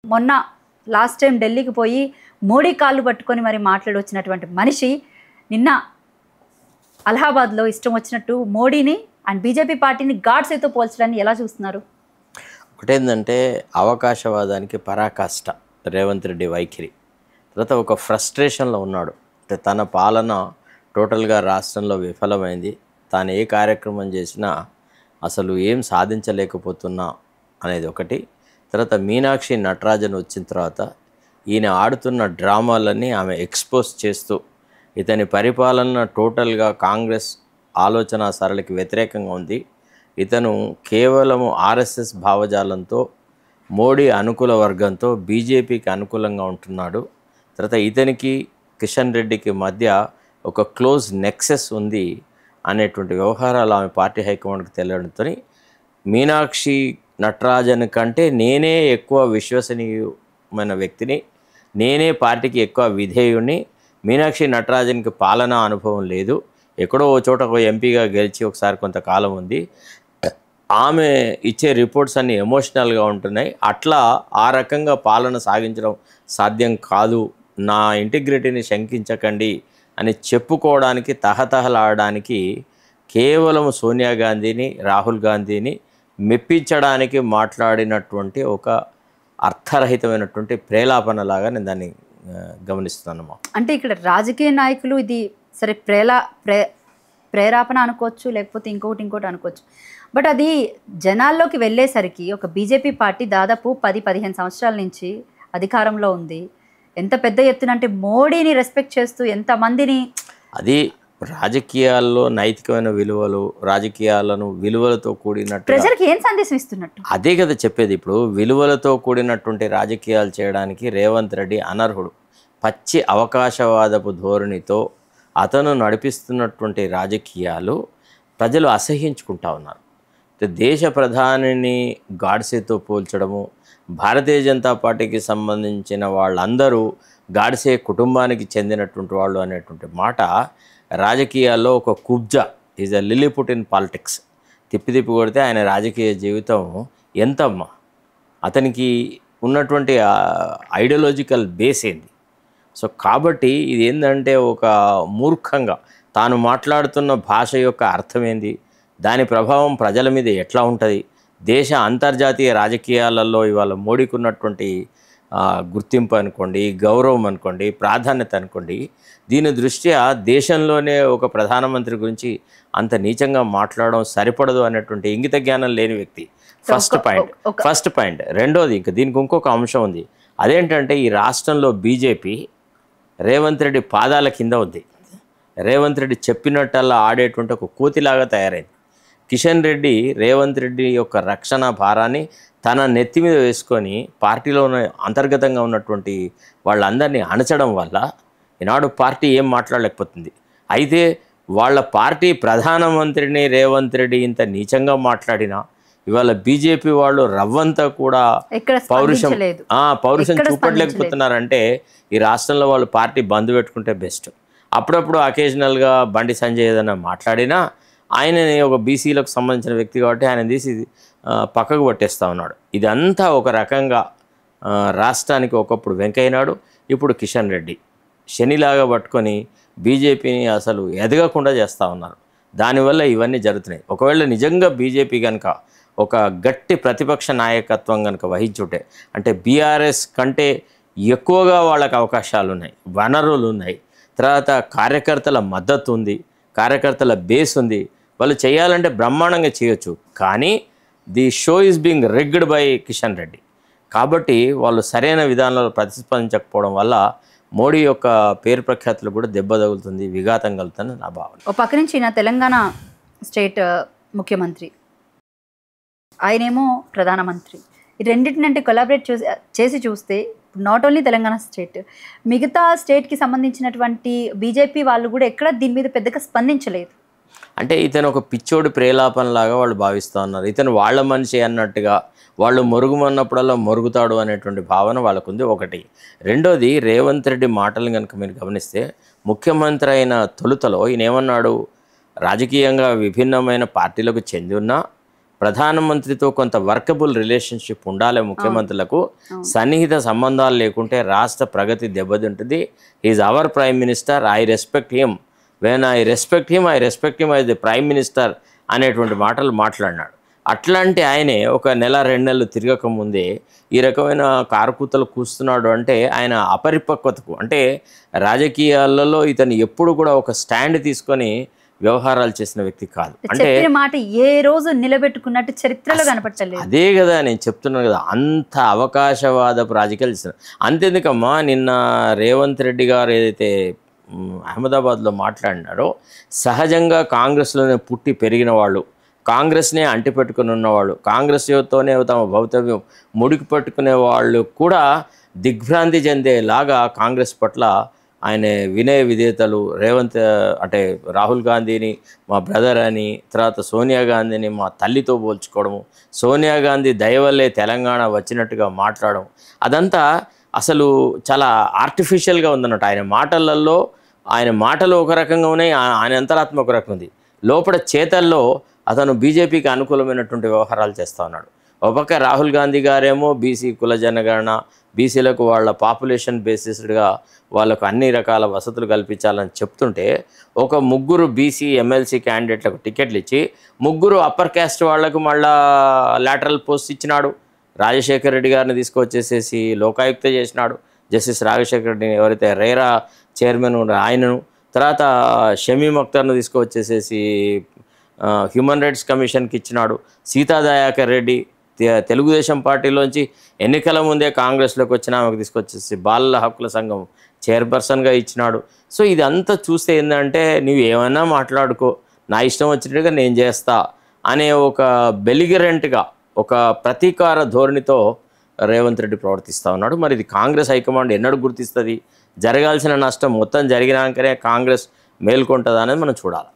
మొన్న last time ఢిల్లీకి పోయి మోడీ కాళ్ళు పట్టుకొని మరి మాట్లాడి వచ్చినటువంటి మనిషి నిన్న అలహాబాద్లో ఇష్టం వచ్చినట్టు మోడీని అండ్ బీజేపీ పార్టీని గాడ్సేతో పోల్చడాన్ని ఎలా చూస్తున్నారు? ఒకటేంటంటే అవకాశవాదానికి పరాకాష్ట రేవంత్ రెడ్డి వైఖరి. తర్వాత ఒక ఫ్రస్ట్రేషన్లో ఉన్నాడు. అంటే తన పాలన టోటల్గా రాష్ట్రంలో విఫలమైంది, తాను ఏ కార్యక్రమం చేసినా అసలు ఏం సాధించలేకపోతున్నా అనేది ఒకటి. తర్వాత మీనాక్షి నటరాజన్ వచ్చిన తర్వాత ఈయన ఆడుతున్న డ్రామాలన్నీ ఆమె ఎక్స్పోజ్ చేస్తూ ఇతని పరిపాలన టోటల్గా కాంగ్రెస్ ఆలోచన సరళికి వ్యతిరేకంగా ఉంది. ఇతను కేవలము ఆర్ఎస్ఎస్ భావజాలంతో మోడీ అనుకూల వర్గంతో బీజేపీకి అనుకూలంగా ఉంటున్నాడు. తర్వాత ఇతనికి కిషన్ రెడ్డికి మధ్య ఒక క్లోజ్ నెక్సెస్ ఉంది అనేటువంటి వ్యవహారాలు ఆమె పార్టీ హైకమాండ్కి తెలియడంతో మీనాక్షి నటరాజన్ కంటే నేనే ఎక్కువ విశ్వసనీయమైన వ్యక్తిని, నేనే పార్టీకి ఎక్కువ విధేయుడిని. మీనాక్షి నటరాజన్కి పాలనా అనుభవం లేదు, ఎక్కడో ఓ చోట ఒక ఎంపీగా గెలిచి ఒకసారి కొంతకాలం ఉంది. ఆమె ఇచ్చే రిపోర్ట్స్ అన్నీ ఎమోషనల్గా ఉంటున్నాయి. అట్లా ఆ రకంగా పాలన సాగించడం సాధ్యం కాదు, నా ఇంటిగ్రిటీని శంకించకండి అని చెప్పుకోవడానికి తహతహలాడడానికి కేవలం సోనియా గాంధీని రాహుల్ గాంధీని మెప్పించడానికి మాట్లాడినటువంటి ఒక అర్థరహితమైనటువంటి ప్రేలాపనలాగా నేను దాన్ని గమనిస్తున్నాను. అంటే ఇక్కడ రాజకీయ నాయకులు ఇది సరే ప్రేరేపణ అనుకోవచ్చు, లేకపోతే ఇంకోటి అనుకోవచ్చు. బట్ అది జనాల్లోకి వెళ్ళేసరికి ఒక బీజేపీ పార్టీ దాదాపు 10-15 సంవత్సరాల నుంచి అధికారంలో ఉంది. ఎంత పెద్ద ఎత్తున అంటే మోడీని రెస్పెక్ట్ చేస్తూ ఎంతమందిని, అది రాజకీయాల్లో నైతికమైన విలువలు, రాజకీయాలను విలువలతో కూడినట్టు ప్రజలకు ఏం సందేశం ఇస్తున్నట్టు అదే కదా చెప్పేది. ఇప్పుడు విలువలతో కూడినటువంటి రాజకీయాలు చేయడానికి రేవంత్ రెడ్డి అనర్హుడు. పచ్చి అవకాశవాదపు ధోరణితో అతను నడిపిస్తున్నటువంటి రాజకీయాలు ప్రజలు అసహ్యించుకుంటా ఉన్నారు. దేశ ప్రధానిని గాడ్సేతో పోల్చడము, భారతీయ జనతా పార్టీకి సంబంధించిన వాళ్ళందరూ గాడ్సే కుటుంబానికి చెందినటువంటి వాళ్ళు అనేటువంటి మాట రాజకీయాల్లో ఒక కుబ్జా, is a Lilliput in politics. తిప్పి కొడితే ఆయన రాజకీయ జీవితం ఎంతమ్మా, అతనికి ఉన్నటువంటి ఐడియాలజికల్ బేస్ ఏంది? సో కాబట్టి ఇది ఏంటంటే ఒక మూర్ఖంగా తాను మాట్లాడుతున్న భాష యొక్క అర్థం ఏంది, దాని ప్రభావం ప్రజల మీద ఎట్లా ఉంటుంది, దేశ అంతర్జాతీయ రాజకీయాలలో ఇవాళ మోడీకి ఉన్నటువంటి గుర్తింపు అనుకోండి, గౌరవం అనుకోండి, ప్రాధాన్యత అనుకోండి, దీని దృష్ట్యా దేశంలోనే ఒక ప్రధానమంత్రి గురించి అంత నీచంగా మాట్లాడడం సరిపడదు అనేటువంటి ఇంగిత జ్ఞానం లేని వ్యక్తి. First point. రెండోది, ఇంకా దీనికి ఇంకొక అంశం ఉంది. అదేంటంటే ఈ రాష్ట్రంలో బీజేపీ రేవంత్ రెడ్డి పాదాల కింద ఉంది. రేవంత్ రెడ్డి చెప్పినట్టల్లా ఆడేటువంటి ఒక కోతిలాగా తయారైంది. కిషన్ రెడ్డి రేవంత్ రెడ్డి యొక్క రక్షణ భారాన్ని తన నెత్తి మీద వేసుకొని పార్టీలో అంతర్గతంగా ఉన్నటువంటి వాళ్ళందరినీ అణచడం వల్ల ఈనాడు పార్టీ ఏం మాట్లాడలేకపోతుంది. అయితే వాళ్ళ పార్టీ ప్రధానమంత్రిని రేవంత్ రెడ్డి ఇంత నీచంగా మాట్లాడినా ఇవాళ బీజేపీ వాళ్ళు రవ్వంతా కూడా పౌరుషం చూపట్లేకపోతున్నారంటే ఈ రాష్ట్రంలో వాళ్ళు పార్టీ బంద్ పెట్టుకుంటే బెస్ట్. అప్పుడప్పుడు అకేషనల్గా బండి సంజయ్ ఏదైనా మాట్లాడినా ఆయనని ఒక బీసీలకు సంబంధించిన వ్యక్తి కాబట్టి ఆయన తీసి పక్కకు పట్టేస్తూ ఉన్నాడు. ఇదంతా ఒక రకంగా రాష్ట్రానికి ఒకప్పుడు వెంకయ్యనాయుడు, ఇప్పుడు కిషన్ రెడ్డి శనిలాగా పట్టుకొని బీజేపీని అసలు ఎదగకుండా చేస్తూ ఉన్నారు. దానివల్ల ఇవన్నీ జరుగుతున్నాయి. ఒకవేళ నిజంగా బీజేపీ కనుక ఒక గట్టి ప్రతిపక్ష నాయకత్వం కనుక వహించుంటే, అంటే బీఆర్ఎస్ కంటే ఎక్కువగా వాళ్ళకి అవకాశాలు ఉన్నాయి, వనరులు ఉన్నాయి, తర్వాత కార్యకర్తల మద్దతు ఉంది, కార్యకర్తల బేస్ ఉంది, వాళ్ళు చేయాలంటే బ్రహ్మాండంగా చేయొచ్చు. కానీ the show is being rigged by Kishan Reddy. కాబట్టి వాళ్ళు సరైన విధానంలో ప్రతిస్పందించకపోవడం వల్ల మోడీ యొక్క పేరు ప్రఖ్యాతులు కూడా దెబ్బ తగులుతుంది, విఘాతం కలుగుతుంది నా భావన. ఒక పక్క నుంచి నా తెలంగాణ స్టేట్ ముఖ్యమంత్రి, ఆయనేమో ప్రధానమంత్రి, ఈ రెండింటినంటే కొలాబరేట్ చేసి చూస్తే నాట్ ఓన్లీ తెలంగాణ స్టేట్, మిగతా స్టేట్కి సంబంధించినటువంటి బీజేపీ వాళ్ళు కూడా ఎక్కడ దీని మీద పెద్దగా స్పందించలేదు. అంటే ఇతను ఒక పిచ్చోడి ప్రేలాపనలాగా వాళ్ళు భావిస్తూ ఉన్నారు. ఇతను వాళ్ళ మనిషి అన్నట్టుగా, వాళ్ళు మొరుగుమన్నప్పుడల్లా మొరుగుతాడు అనేటువంటి భావన వాళ్ళకుంది ఒకటి. రెండోది, రేవంత్ రెడ్డి మాటలను కనుక మీరు గమనిస్తే ముఖ్యమంత్రి అయిన తొలుతలో ఈయన ఏమన్నాడు, రాజకీయంగా విభిన్నమైన పార్టీలకు చెంది ఉన్నా ప్రధానమంత్రితో కొంత వర్కబుల్ రిలేషన్షిప్ ఉండాలి ముఖ్యమంత్రులకు. సన్నిహిత సంబంధాలు లేకుంటే రాష్ట్ర ప్రగతి దెబ్బతింటుంది. Is our prime minister, I respect him, when I respect him as the prime minister అనేటువంటి మాటలు మాట్లాడినాడు. అట్లాంటి ఆయనే ఒక నెల 2 నెలలు తిరగక ముందే ఈ రకమైన కారుకూతలు కూస్తున్నాడు అంటే ఆయన అపరిపక్వతకు, అంటే రాజకీయాలలో ఇతను ఎప్పుడు కూడా ఒక స్టాండ్ తీసుకొని వ్యవహారాలు చేసిన వ్యక్తి కాదు. అంటే మాట ఏ రోజు నిలబెట్టుకున్నట్టు చరిత్రలో కనపడలేదు. అదే కదా నేను చెప్తున్నాను కదా, అంత అవకాశవాదపు రాజకీయాలు చేస్తున్నారు. అంతెందుకమ్మా, నిన్న రేవంత్ రెడ్డి గారు ఏదైతే అహ్మదాబాద్లో మాట్లాడినారో, సహజంగా కాంగ్రెస్లోనే పుట్టి పెరిగిన వాళ్ళు, కాంగ్రెస్నే అంటిపెట్టుకుని ఉన్నవాళ్ళు, కాంగ్రెస్తోనే తమ భవితవ్యం ముడికి పట్టుకునే వాళ్ళు కూడా దిగ్భ్రాంతి చెందేలాగా కాంగ్రెస్ పట్ల ఆయన వినయ విధేయతలు, అంటే రాహుల్ గాంధీని మా బ్రదర్ అని, తర్వాత సోనియా గాంధీని మా తల్లితో పోల్చుకోవడము, సోనియా గాంధీ దయ వల్లే తెలంగాణ వచ్చినట్టుగా మాట్లాడడం, అదంతా అసలు చాలా ఆర్టిఫిషియల్గా ఉందన్నట్టు. ఆయన మాటలు ఒక రకంగా ఉన్నాయి, ఆయన అంతరాత్మ ఒక రకం ఉంది. లోపల చేతల్లో అతను బీజేపీకి అనుకూలమైనటువంటి వ్యవహారాలు చేస్తూ ఉన్నాడు. ఒక పక్క రాహుల్ గాంధీ గారేమో బీసీ కుల జనగణన, బీసీలకు వాళ్ళ పాపులేషన్ బేసిస్డ్గా వాళ్ళకు అన్ని రకాల వసతులు కల్పించాలని చెప్తుంటే, ఒక 3 బీసీ ఎమ్మెల్సీ క్యాండిడేట్లకు టికెట్లు ఇచ్చి 3 అప్పర్ క్యాస్ట్ వాళ్లకు మళ్ళా లాటరల్ పోస్ట్ ఇచ్చినాడు. రాజశేఖర్ రెడ్డి గారిని తీసుకొచ్చేసేసి లోకాయుక్త చేసినాడు. జస్టిస్ రాజశేఖర్ రెడ్డిని, ఎవరైతే రేరా చైర్మన్ ఆయనను, తర్వాత షమీమ్ అఖ్తర్ను తీసుకొచ్చేసేసి హ్యూమన్ రైట్స్ కమిషన్కి ఇచ్చినాడు. సీతాదయాకర్ రెడ్డి తెలుగుదేశం పార్టీలోంచి ఎన్నికల ముందే కాంగ్రెస్లోకి వచ్చిన ఆమెకు తీసుకొచ్చేసి బాలల హక్కుల సంఘం చైర్పర్సన్గా ఇచ్చినాడు. సో ఇదంతా చూస్తే ఏంటంటే, నువ్వు ఏమైనా మాట్లాడుకో, నా ఇష్టం వచ్చినట్టుగా నేను చేస్తా అనే ఒక బెలిగరెంట్గా, ఒక ప్రతీకార ధోరణితో రేవంత్ రెడ్డి ప్రవర్తిస్తూ ఉన్నాడు. మరి ఇది కాంగ్రెస్ హైకమాండ్ ఎన్నడూ గుర్తిస్తుంది? జరగాల్సిన నష్టం మొత్తం జరిగినాకనే కాంగ్రెస్ మేల్కొంటుందా అనేది మనం చూడాలి.